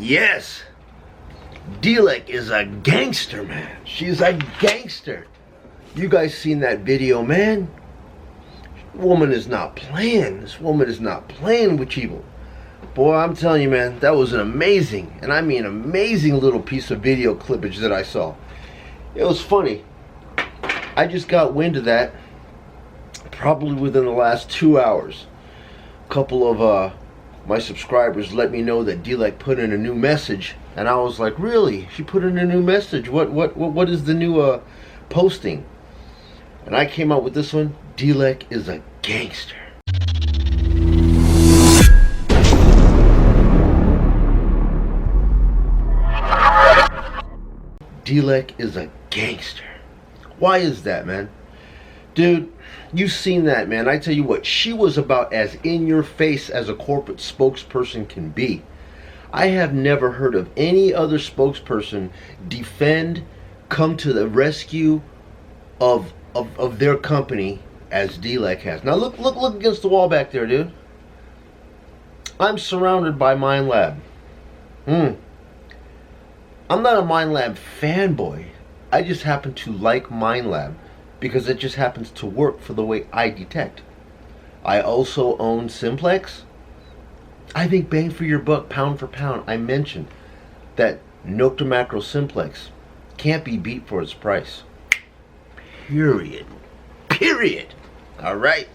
Yes, Dilek is a gangster, man. She's a gangster. You guys seen that video, man? Woman is not playing. This woman is not playing with evil. Boy, I'm telling you, man, that was an amazing, and I mean amazing little piece of video clippage that I saw. It was funny. I just got wind of that probably within the last 2 hours. A couple of my subscribers let me know that Dilek put in a new message, and I was like, really? She put in a new message? What is the new posting? And I came out with this one. Dilek is a gangster. Dilek is a gangster. Why is that, man? Dude, you've seen that, man. I tell you what, she was about as in your face as a corporate spokesperson can be. I have never heard of any other spokesperson defend, come to the rescue of their company as Dilek has. Now look against the wall back there, dude. I'm surrounded by Minelab. I'm not a Minelab fanboy. I just happen to like Minelab because it just happens to work for the way I detect. I also own Simplex. I think bang for your buck, pound for pound. I mentioned that Nokta Makro Simplex can't be beat for its price. Period. Alright?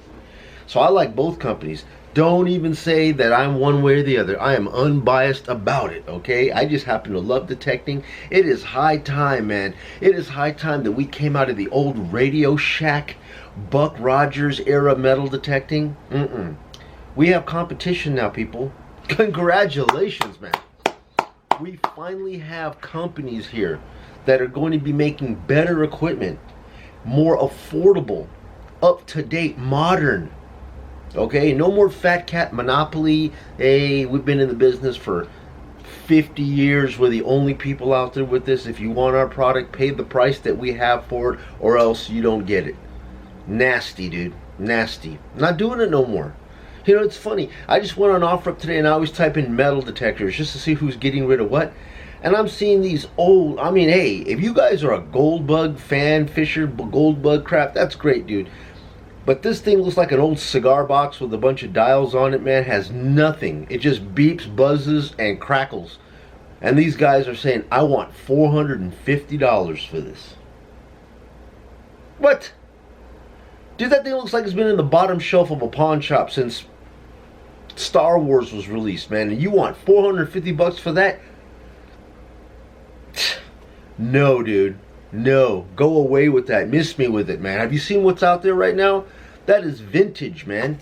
So I like both companies. Don't even say that I'm one way or the other. I am unbiased about it, okay? I just happen to love detecting. It is high time, man. It is high time that we came out of the old Radio Shack, Buck Rogers era metal detecting. We have competition now, people. Congratulations, man. We finally have companies here that are going to be making better equipment, more affordable, up-to-date, modern. Okay, no more fat cat monopoly. Hey, we've been in the business for 50 years. We're the only people out there with this. If you want our product, pay the price that we have for it, or else you don't get it. Nasty, dude. Nasty. Not doing it no more. You know, it's funny. I just went on OfferUp today and I always type in metal detectors just to see who's getting rid of what. And I'm seeing these old, I mean, hey, if you guys are a gold bug fan, Fisher gold bug crap, that's great, dude. But this thing looks like an old cigar box with a bunch of dials on it, man. Has nothing. It just beeps, buzzes, and crackles. And these guys are saying, I want $450 for this. What? Dude, that thing looks like it's been in the bottom shelf of a pawn shop since Star Wars was released, man. And you want 450 bucks for that? No, dude. No. Go away with that. Miss me with it, man. Have you seen what's out there right now? That is vintage, man.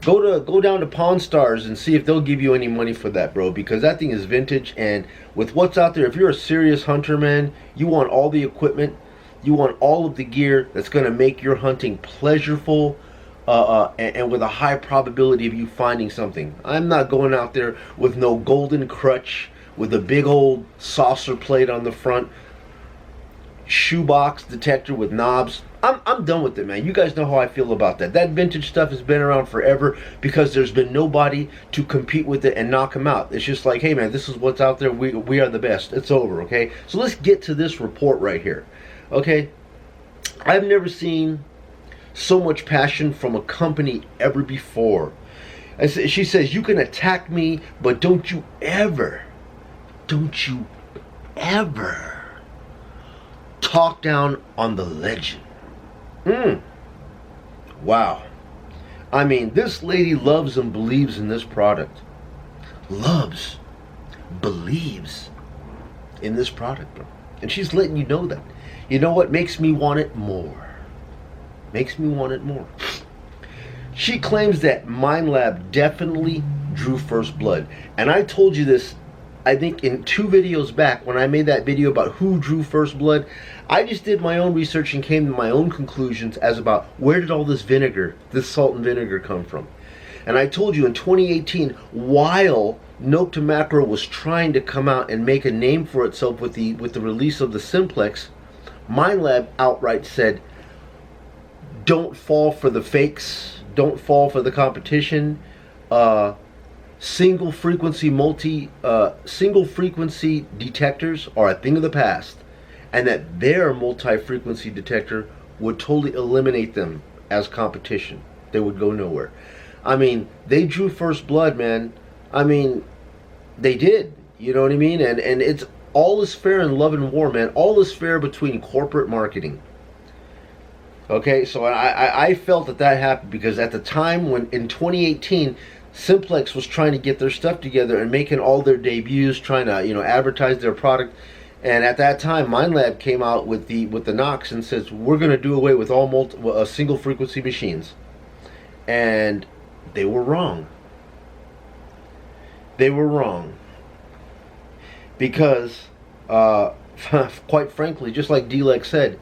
Go down to Pawn Stars and see if they'll give you any money for that, bro. Because that thing is vintage. And with what's out there, if you're a serious hunter, man, you want all the equipment. You want all of the gear that's going to make your hunting pleasurable and with a high probability of you finding something. I'm not going out there with no golden crutch with a big old saucer plate on the front, shoebox detector with knobs. I'm done with it, man. You guys know how I feel about that. That vintage stuff has been around forever because there's been nobody to compete with it and knock them out. It's just like, hey, man, this is what's out there. We are the best. It's over, okay? So let's get to this report right here, okay? I've never seen so much passion from a company ever before. She says, you can attack me, but don't you ever talk down on the legend. Wow. I mean, this lady loves and believes in this product. Loves, believes in this product, bro. And she's letting you know that. You know what makes me want it more? Makes me want it more. She claims that Minelab definitely drew first blood. And I told you this, I think in 2 videos back when I made that video about who drew first blood. I just did my own research and came to my own conclusions as about where did all this vinegar, this salt and vinegar come from. And I told you in 2018, while Nokta Makro was trying to come out and make a name for itself with the release of the Simplex, Minelab outright said, don't fall for the fakes, don't fall for the competition. single frequency detectors are a thing of the past, and that their multi-frequency detector would totally eliminate them as competition. They would go nowhere. I mean, they drew first blood, man. I mean, they did. You know what I mean? And it's all is fair in love and war, man. All is fair between corporate marketing. Okay, so I felt that happened because at the time when in 2018, Simplex was trying to get their stuff together and making all their debuts, trying to advertise their product. And at that time, Minelab came out with the Nox and says we're going to do away with all single frequency machines, and they were wrong. They were wrong because, quite frankly, just like Dilek said,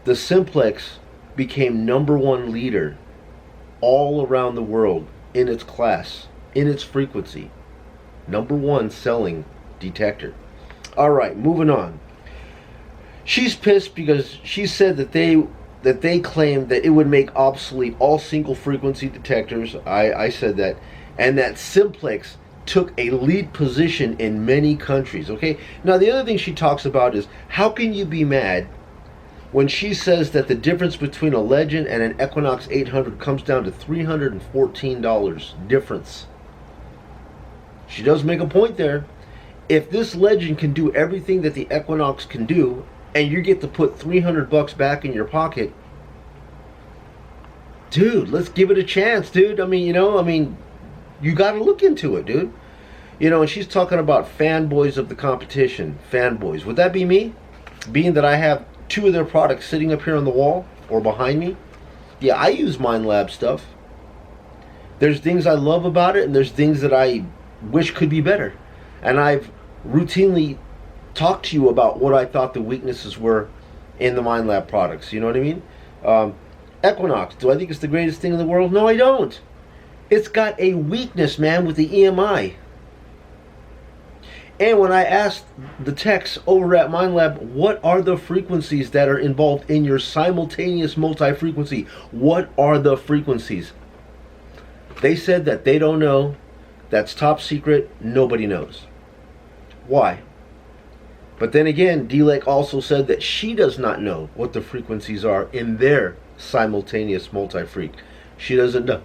the Simplex became #1 leader all around the world in its class, in its frequency. #1 selling detector. All right, moving on. She's pissed because she said that they claimed that it would make obsolete all single frequency detectors. I said that, and that Simplex took a lead position in many countries. Okay, now the other thing she talks about is how can you be mad when she says that the difference between a Legend and an Equinox 800 comes down to $314 difference. She does make a point there. If this Legend can do everything that the Equinox can do, and you get to put $300 back in your pocket, dude, let's give it a chance, dude. I mean, you got to look into it, dude. And she's talking about fanboys of the competition. Fanboys. Would that be me? Being that I have 2 of their products sitting up here on the wall or behind me? Yeah, I use Minelab stuff. There's things I love about it, and there's things that I wish could be better. And I've routinely talked to you about what I thought the weaknesses were in the Minelab products. You know what I mean? Equinox, do I think it's the greatest thing in the world? No, I don't. It's got a weakness, man, with the EMI. And when I asked the techs over at Minelab, what are the frequencies that are involved in your simultaneous multi-frequency? What are the frequencies? They said that they don't know. That's top secret. Nobody knows. Why? But then again, Dilek also said that she does not know what the frequencies are in their simultaneous multi-freak. She doesn't know.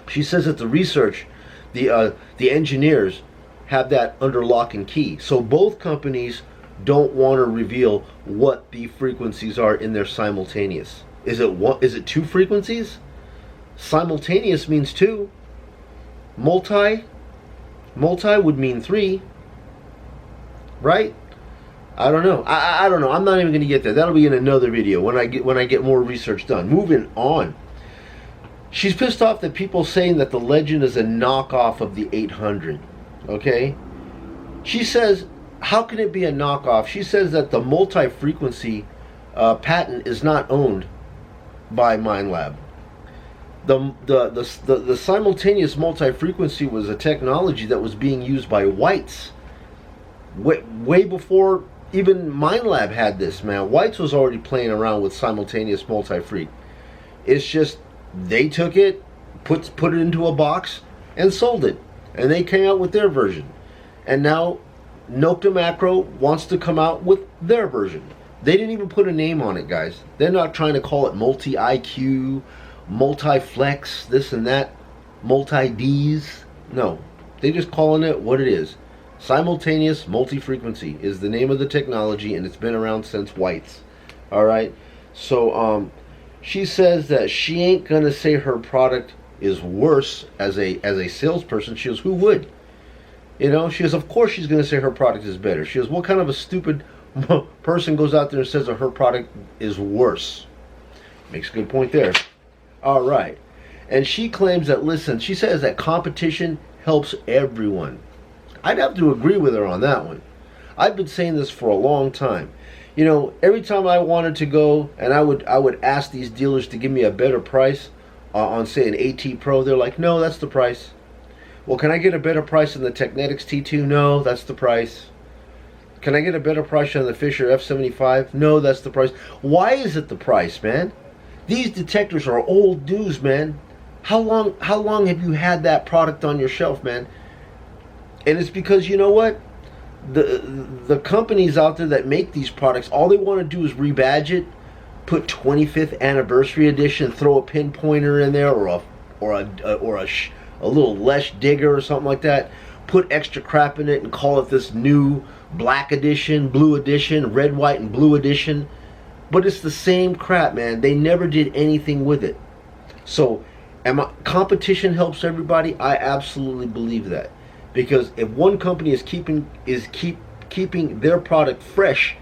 She says that the research, the engineers have that under lock and key. So both companies don't want to reveal what the frequencies are in their simultaneous. Is it 2 frequencies? Simultaneous means 2. Multi would mean 3. Right? I don't know. I don't know. I'm not even going to get there. That'll be in another video when I get more research done. Moving on. She's pissed off that people saying that the Legend is a knockoff of the 800. Okay? She says, how can it be a knockoff? She says that the multi-frequency patent is not owned by Minelab. The simultaneous multi-frequency was a technology that was being used by whites way before even Minelab had this, man. Whites was already playing around with simultaneous multi-freak. It's just they took it, put it into a box, and sold it. And they came out with their version. And now Nokta Makro wants to come out with their version. They didn't even put a name on it, guys. They're not trying to call it multi-IQ, multi-flex, this and that, multi-Ds. No, they're just calling it what it is. Simultaneous multi-frequency is the name of the technology, and it's been around since whites. All right? So she says that she ain't going to say her product is worse as a salesperson. She goes, who would? She goes, of course she's going to say her product is better. She goes, what kind of a stupid person goes out there and says that her product is worse? Makes a good point there. All right. And she claims that, listen, she says that competition helps everyone. I'd have to agree with her on that one. I've been saying this for a long time. Every time I wanted to go and I would ask these dealers to give me a better price on, say, an AT Pro, they're like, no, that's the price. Well, can I get a better price on the Technetics T2? No, that's the price. Can I get a better price on the Fisher F75? No, that's the price. Why is it the price, man? These detectors are old news, man. How long have you had that product on your shelf, man? And it's because, you know what? The companies out there that make these products, all they want to do is rebadge it, put 25th anniversary edition, throw a pinpointer in there, or a little less digger or something like that, put extra crap in it and call it this new black edition, blue edition, red, white, and blue edition. But it's the same crap, man. They never did anything with it. So, competition helps everybody? I absolutely believe that. Because if one company is keeping their product fresh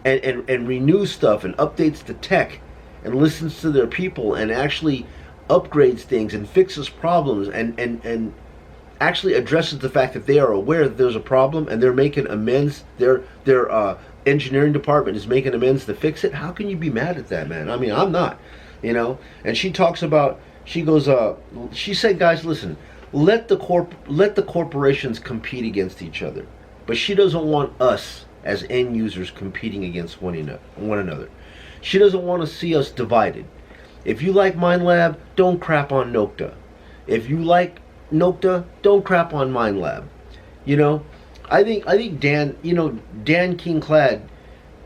and renews stuff and updates the tech and listens to their people and actually upgrades things and fixes problems and actually addresses the fact that they are aware that there's a problem and they're making amends, their engineering department is making amends to fix it, how can you be mad at that, man? I mean, I'm not, you know. And she talks about, she said, guys, listen, let the corporations compete against each other, but she doesn't want us as end users competing against one another. She doesn't want to see us divided. If you like Minelab, don't crap on Nokta. If you like Nokta, don't crap on Minelab. You know, I think Dan, you know, Dan Kingclad,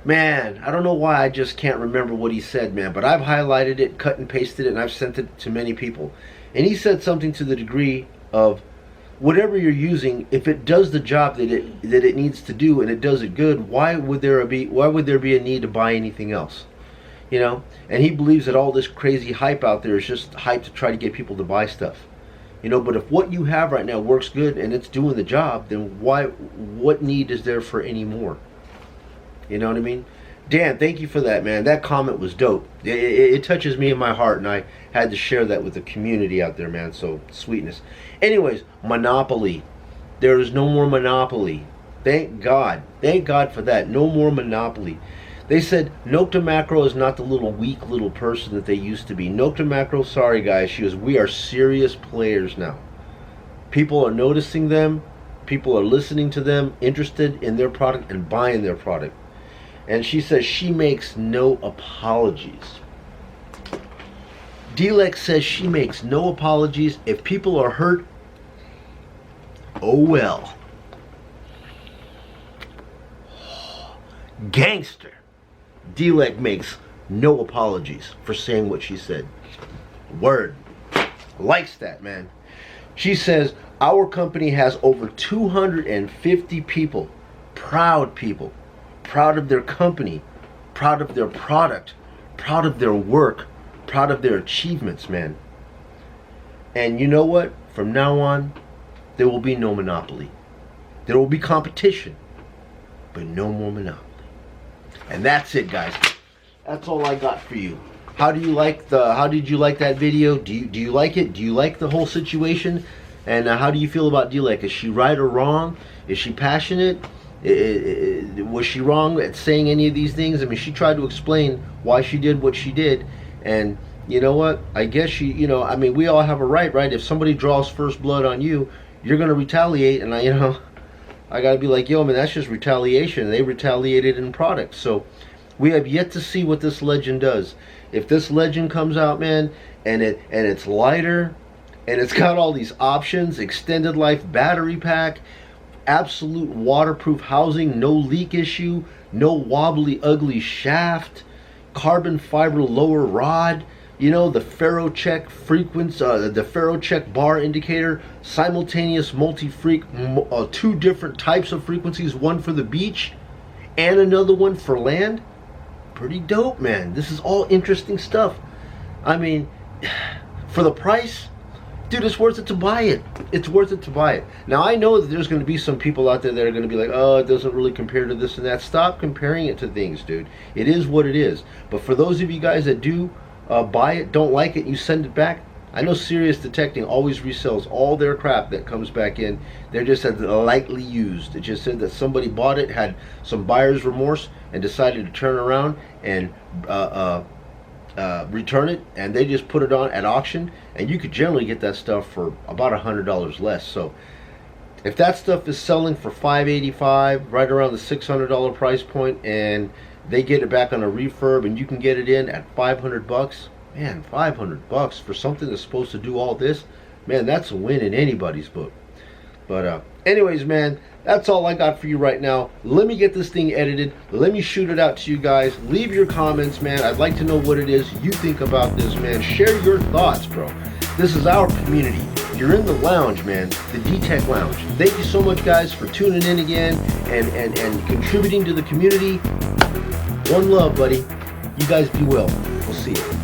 man, I don't know why I just can't remember what he said, man, but I've highlighted it, cut and pasted it, and I've sent it to many people. And he said something to the degree of, whatever you're using, if it does the job that it needs to do and it does it good, why would there be a need to buy anything else? You know, and he believes that all this crazy hype out there is just hype to try to get people to buy stuff. You know, but if what you have right now works good and it's doing the job, then what need is there for any more? You know what I mean? Dan, thank you for that, man. That comment was dope. It touches me in my heart, and I had to share that with the community out there, man. So, sweetness. Anyways, Monopoly. There is no more Monopoly. Thank God. Thank God for that. No more Monopoly. They said Nokta Makro is not the weak little person that they used to be. Nokta Makro, sorry guys, she goes, we are serious players now. People are noticing them. People are listening to them, interested in their product and buying their product. And she says she makes no apologies. Dilek says she makes no apologies. If people are hurt, oh well. Gangster. Dilek makes no apologies for saying what she said. Word. Likes that, man. She says our company has over 250 people, proud of their company, proud of their product, proud of their work, proud of their achievements, man. And you know what? From now on, there will be no monopoly. There will be competition, but no more monopoly. And that's it, guys. That's all I got for you. How did you like that video? Do you like it? Do you like the whole situation? And how do you feel about Dilek? Is she right or wrong? Is she passionate? Was she wrong at saying any of these things? I mean, she tried to explain why she did what she did, and you know what? I guess she, you know, I mean, we all have a right? If somebody draws first blood on you, you're gonna retaliate, and I gotta be like, yo, man, that's just retaliation. They retaliated in product, so we have yet to see what this Legend does. If this Legend comes out, man, and it's lighter, and it's got all these options, extended life battery pack, absolute waterproof housing, no leak issue, no wobbly ugly shaft, carbon fiber lower rod, you know, the FaroCheck frequency, the FaroCheck bar indicator, simultaneous multi-freak, 2 different types of frequencies, one for the beach and another one for land. Pretty dope, man. This is all interesting stuff. I mean, for the price, dude, it's worth it to buy it. It's worth it to buy it. Now, I know that there's going to be some people out there that are going to be like, oh, it doesn't really compare to this and that. Stop comparing it to things, dude. It is what it is. But for those of you guys that do buy it, don't like it, you send it back. I know Serious Detecting always resells all their crap that comes back in. They're just lightly used. It just said that somebody bought it, had some buyer's remorse, and decided to turn around and return it, and they just put it on at auction, and you could generally get that stuff for about $100 less. So if that stuff is selling for $585, right around the $600 price point, and they get it back on a refurb and you can get it in at $500, man, $500 for something that's supposed to do all this, man, that's a win in anybody's book. But anyways, man, that's all I got for you right now. Let me get this thing edited. Let me shoot it out to you guys. Leave your comments, man. I'd like to know what it is you think about this, man. Share your thoughts, bro. This is our community. You're in the lounge, man, the D-Tech Lounge. Thank you so much, guys, for tuning in again and contributing to the community. One love, buddy. You guys be well. We'll see you.